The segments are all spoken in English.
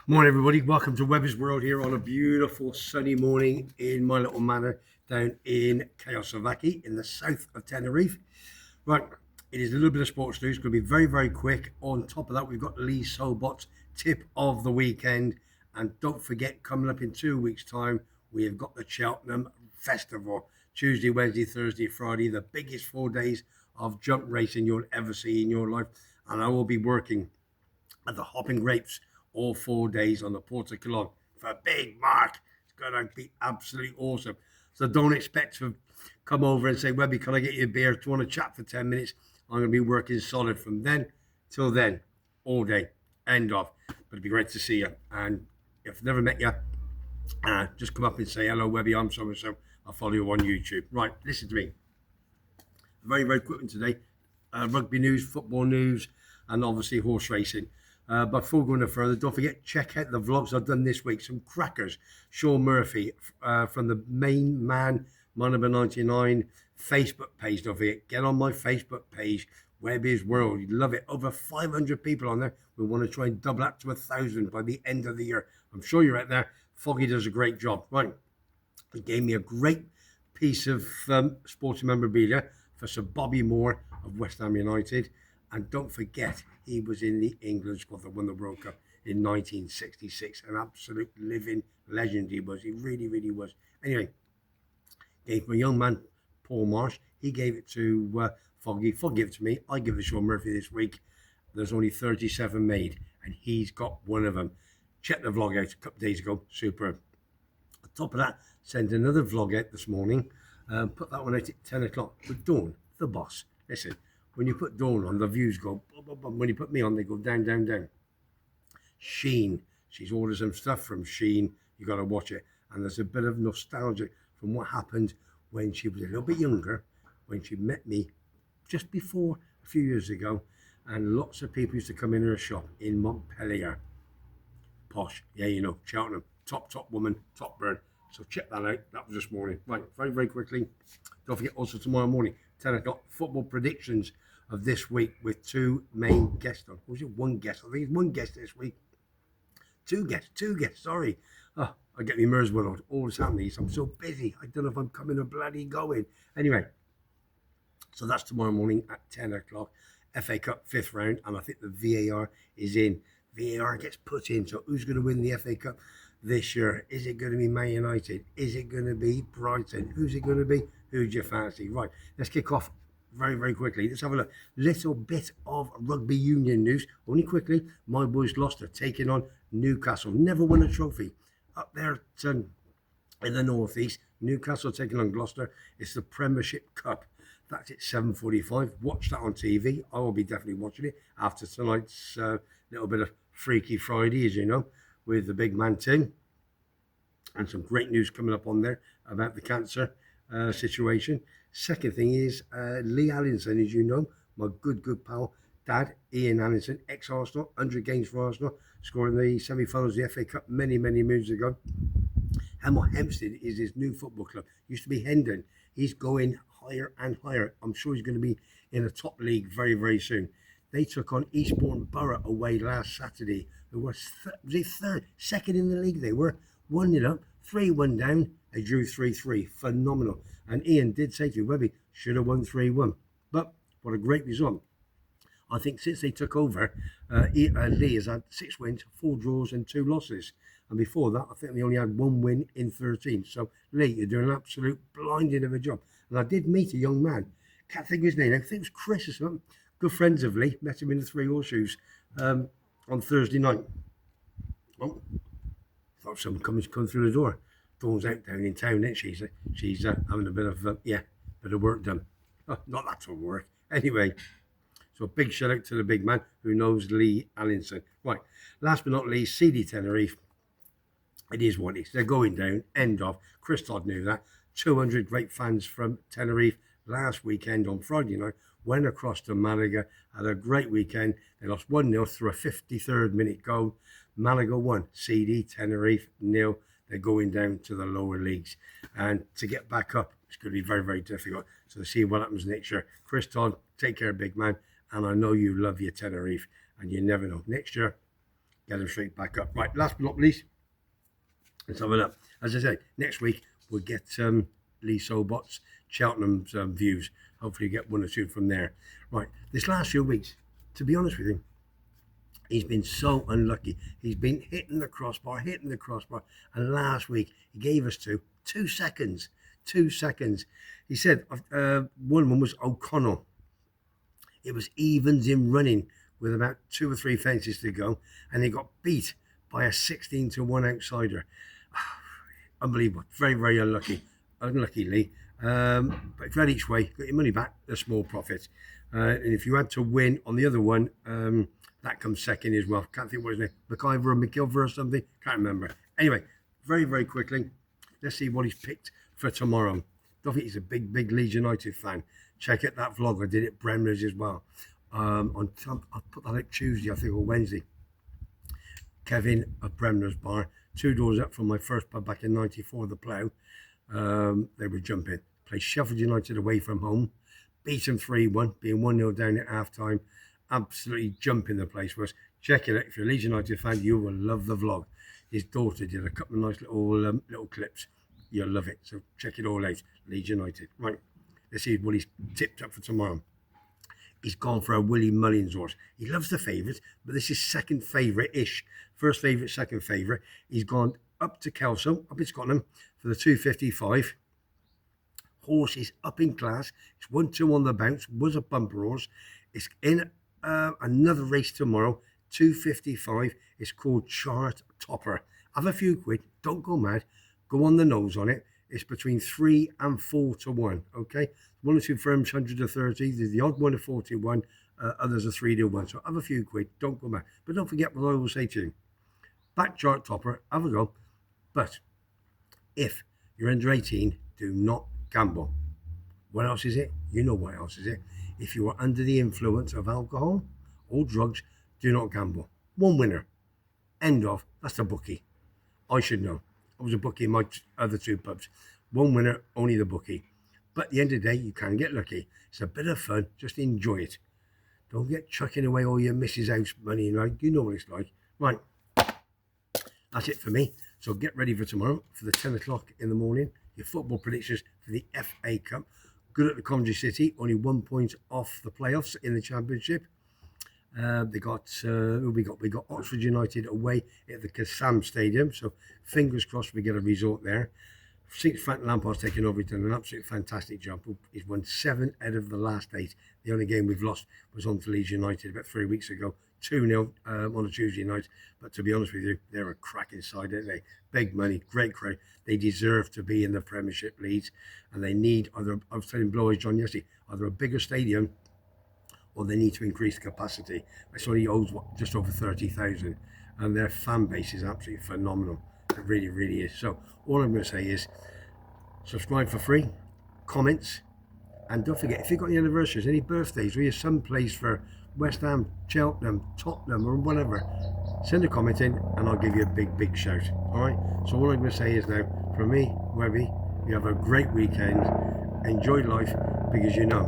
Morning, everybody. Welcome to Webby's World here on a beautiful sunny morning in my little manor down in Czechoslovakia in the south of Tenerife. Right, it is a little bit of sports news. It's going to be very, very quick. On top of that, we've got Lee Sobot's tip of the weekend. And don't forget, coming up in 2 weeks' time, we have got the Cheltenham Festival. Tuesday, Wednesday, Thursday, Friday, the biggest 4 days of jump racing you'll ever see in your life. And I will be working at the Hopping Grapes all 4 days on the Porta Colon for Big Mark. It's going to be absolutely awesome. So don't expect to come over and say, Webby, can I get you a beer? Do you want to chat for 10 minutes? I'm going to be working solid from then till then, all day, end of. But it'd be great to see you. And if I've never met you, just come up and say, hello, Webby, I'm so-and-so. I'll follow you on YouTube. Right, listen to me. Very, very quick one today. Rugby news, football news, and obviously horse racing. But before going no further, don't forget, check out the vlogs I've done this week. Some crackers. Sean Murphy from the Main Man, My Number 99 Facebook page. Don't forget, get on my Facebook page, Webby's World. You'd love it. Over 500 people on there. We want to try and double that to 1,000 by the end of the year. I'm sure you're out there. Foggy does a great job. Right. He gave me a great piece of sporting memorabilia for Sir Bobby Moore of West Ham United. And don't forget, he was in the England squad that won the World Cup in 1966. An absolute living legend he was. He really, really was. Anyway, gave my young man, Paul Marsh. He gave it to Foggy. Foggy gave it to me. I give it to Sean Murphy this week. There's only 37 made, and he's got one of them. Check the vlog out a couple of days ago. Superb. On top of that, sent another vlog out this morning. Put that one out at 10 o'clock with Dawn, the boss. Listen. When you put Dawn on, the views go bum, bum, bum. When you put me on, they go down, down, down. Shein. She's ordered some stuff from Shein. You got to watch it. And there's a bit of nostalgia from what happened when she was a little bit younger, when she met me just before a few years ago. And lots of people used to come in her shop in Montpellier. Posh. Yeah, you know, Cheltenham. Top woman, top bird. So check that out. That was this morning. Right, very, very quickly. Don't forget also tomorrow morning, 10 o'clock, football predictions of this week with two main guests on. Was it one guest? I think it's one guest this week. Two guests, sorry. Oh, I get my nerves muddled. All this happening. I'm so busy. I don't know if I'm coming or bloody going. Anyway, so that's tomorrow morning at 10 o'clock. FA Cup 5th round, and I think the VAR is in. VAR gets put in. So who's going to win the FA Cup this year? Is it going to be Man United? Is it going to be Brighton? Who's it going to be? Who do you fancy? Right, let's kick off very, very quickly. Let's have a look. Little bit of rugby union news. Only quickly, my boys Gloucester taking on Newcastle. Never won a trophy. Up there in the northeast, Newcastle taking on Gloucester. It's the Premiership Cup. That's at 7:45. Watch that on TV. I will be definitely watching it after tonight's little bit of Freaky Friday, as you know, with the big man Tim. And some great news coming up on there about the cancer situation. Second thing is Lee Allinson, as you know, my good pal, dad, Ian Allinson, ex-Arsenal, 100 games for Arsenal, scoring the semi-finals of the FA Cup many moons ago. Hemel Hempstead is his new football club. Used to be Hendon. He's going higher and higher. I'm sure he's going to be in a top league very, very soon. They took on Eastbourne Borough away last Saturday, who were second in the league. They were 1-0 up, 3-1 down. They drew 3-3. Phenomenal. And Ian did say to Webby, should have won 3-1. But what a great result. I think since they took over, Lee has had 6 wins, 4 draws and 2 losses. And before that, I think they only had 1 win in 13. So, Lee, you're doing an absolute blinding of a job. And I did meet a young man. Can't think of his name. I think it was Chris or something. Good friends of Lee. Met him in the Three Horseshoes on Thursday night. Oh, thought someone come through the door. Dawn's out down in town, isn't she? She's having a bit of work done. Oh, not that sort of work. Anyway, so a big shout out to the big man who knows Lee Allinson. Right, last but not least, CD Tenerife. It is what it is. They're going down. End of. Chris Todd knew that. 200 great fans from Tenerife last weekend on Friday night. Went across to Malaga. Had a great weekend. They lost 1-0 through a 53rd minute goal. Malaga won. CD Tenerife 0. They're going down to the lower leagues. And to get back up, it's going to be very, very difficult. So see what happens next year. Chris Todd, take care, big man. And I know you love your Tenerife. And you never know. Next year, get them straight back up. Right, last but not least, let's have a look. As I said, next week we'll get Lee Sobot's Cheltenham's views. Hopefully get one or two from there. Right, this last few weeks, to be honest with you, he's been so unlucky. He's been hitting the crossbar, and last week he gave us 2 seconds. 2 seconds. He said one of them was O'Connell. It was evens in running with about 2 or 3 fences to go, and he got beat by a 16-1 outsider. Unbelievable. Very, very unlucky. Unlucky, Lee. But if you had each way, got your money back, a small profit. And if you had to win on the other one, that comes second as well. Can't think what his name, McIver or McIlver or something. Can't remember. Anyway, very, very quickly, let's see what he's picked for tomorrow. Don't think he's a big, big Leeds United fan. Check out that vlog. I did it Bremner's as well. I'll put that up Tuesday, I think, or Wednesday. Kevin of Bremner's Bar, 2 doors up from my first pub back in '94, the Plough. They were jumping. Played Sheffield United away from home. Beat them 3-1, being 1-0 down at half time. Absolutely jumping the place for us. Check it out. If you're a Leeds United fan, you will love the vlog. His daughter did a couple of nice little clips. You'll love it. So check it all out. Leeds United. Right. Let's see what he's tipped up for tomorrow. He's gone for a Willie Mullins horse. He loves the favourites, but this is second favourite-ish. First favourite, second favourite. He's gone up to Kelso, up in Scotland, for the 255. Horse is up in class. It's 1-2 on the bounce. Was a bumper horse. It's in another race tomorrow, 255. It's called Chart Topper. Have a few quid. Don't go mad. Go on the nose on it. It's between 3 and 4-1. Okay, 1 or 2 firms 130. There's the odd one at 41. Others are 3-1. So have a few quid. Don't go mad. But don't forget what I will say to you. Back Chart Topper. Have a go. But if you're under 18, do not gamble. What else is it? You know what else is it. If you are under the influence of alcohol or drugs, do not gamble. One winner. End of. That's the bookie. I should know. I was a bookie in my other 2 pubs. One winner, only the bookie. But at the end of the day, you can get lucky. It's a bit of fun. Just enjoy it. Don't get chucking away all your missus' house money. Right? You know what it's like. Right. That's it for me. So get ready for tomorrow for the 10 o'clock in the morning. Your football predictions for the FA Cup. Good at the Coventry City. Only 1 point off the playoffs in the Championship. They got who we got Oxford United away at the Kassam Stadium, so fingers crossed we get a result there. Since Frank Lampard's taken over, he's done an absolute fantastic job. He's won 7 out of the last 8. The only game we've lost was on to Leeds United about 3 weeks ago, 2-0 on a Tuesday night. But to be honest with you, they're a cracking side, aren't they? Big money, great crowd. They deserve to be in the Premiership, Leeds, and they need either. I was telling Blow John yesterday, either a bigger stadium, or they need to increase the capacity. It's only holds just over 30,000, and their fan base is absolutely phenomenal. It really, really is. So all I'm going to say is subscribe for free, comments, and don't forget, if you've got any anniversaries, any birthdays, or you're someplace for West Ham, Cheltenham, Tottenham, or whatever, send a comment in and I'll give you a big, big shout. All right? So all I'm going to say is now, from me, Webby, you have a great weekend. Enjoy life, because you know,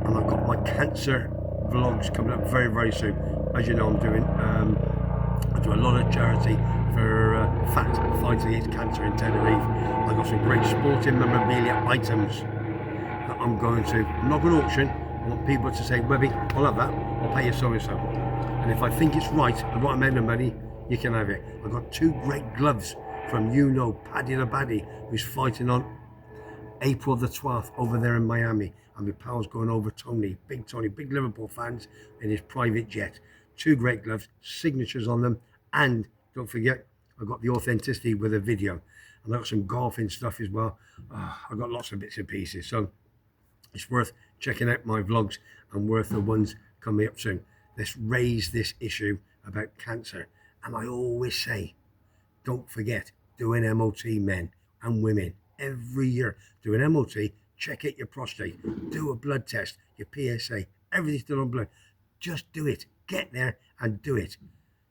and I've got my cancer vlogs coming up very, very soon. As you know, I do a lot of charity for fat fighting against cancer in Tenerife. I've got some great sporting memorabilia items that I'm not going to auction. I want people to say, Webby, I'll have that, I'll pay you so and so. And if I think it's right, the right amount of money, you can have it. I've got 2 great gloves from Paddy the Baddy, who's fighting on April the 12th over there in Miami. And my pal's going over Tony, big Liverpool fans, in his private jet. 2 great gloves, signatures on them, and don't forget, I've got the authenticity with a video. And I've got some golfing stuff as well. I've got lots of bits and pieces. So it's worth checking out my vlogs and worth the ones coming up soon. Let's raise this issue about cancer. And I always say, don't forget, do an MOT, men and women. Every year, do an MOT, check out your prostate, do a blood test, your PSA, everything's done on blood. Just do it. Get there and do it.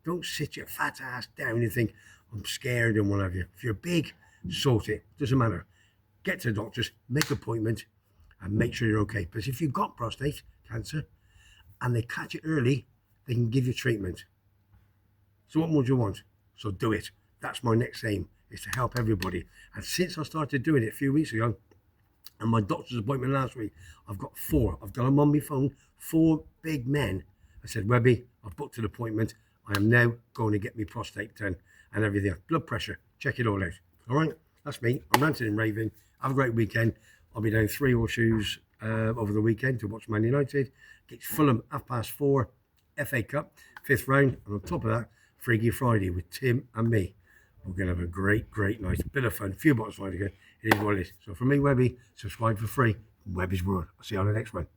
Don't sit your fat ass down and think, I'm scared and what have you. If you're big, sort it. Doesn't matter. Get to the doctors, make an appointment, and make sure you're okay. Because if you've got prostate cancer and they catch it early, they can give you treatment. So what more do you want? So do it. That's my next aim, is to help everybody. And since I started doing it a few weeks ago, and my doctor's appointment last week, I've got 4. I've got them on my phone, 4 big men. I said, Webby, I've booked an appointment. I am now going to get my prostate done and everything. Blood pressure, check it all out. All right, that's me. I'm ranting and raving. Have a great weekend. I'll be down 3 horseshoes over the weekend to watch Man United. Get Fulham 4:30, FA Cup, 5th round. And on top of that, Freaky Friday with Tim and me. We're going to have a great night. A bit of fun. A few bottles of wine to go. It is what it is. So from me, Webby, subscribe for free. Webby's World. I'll see you on the next one.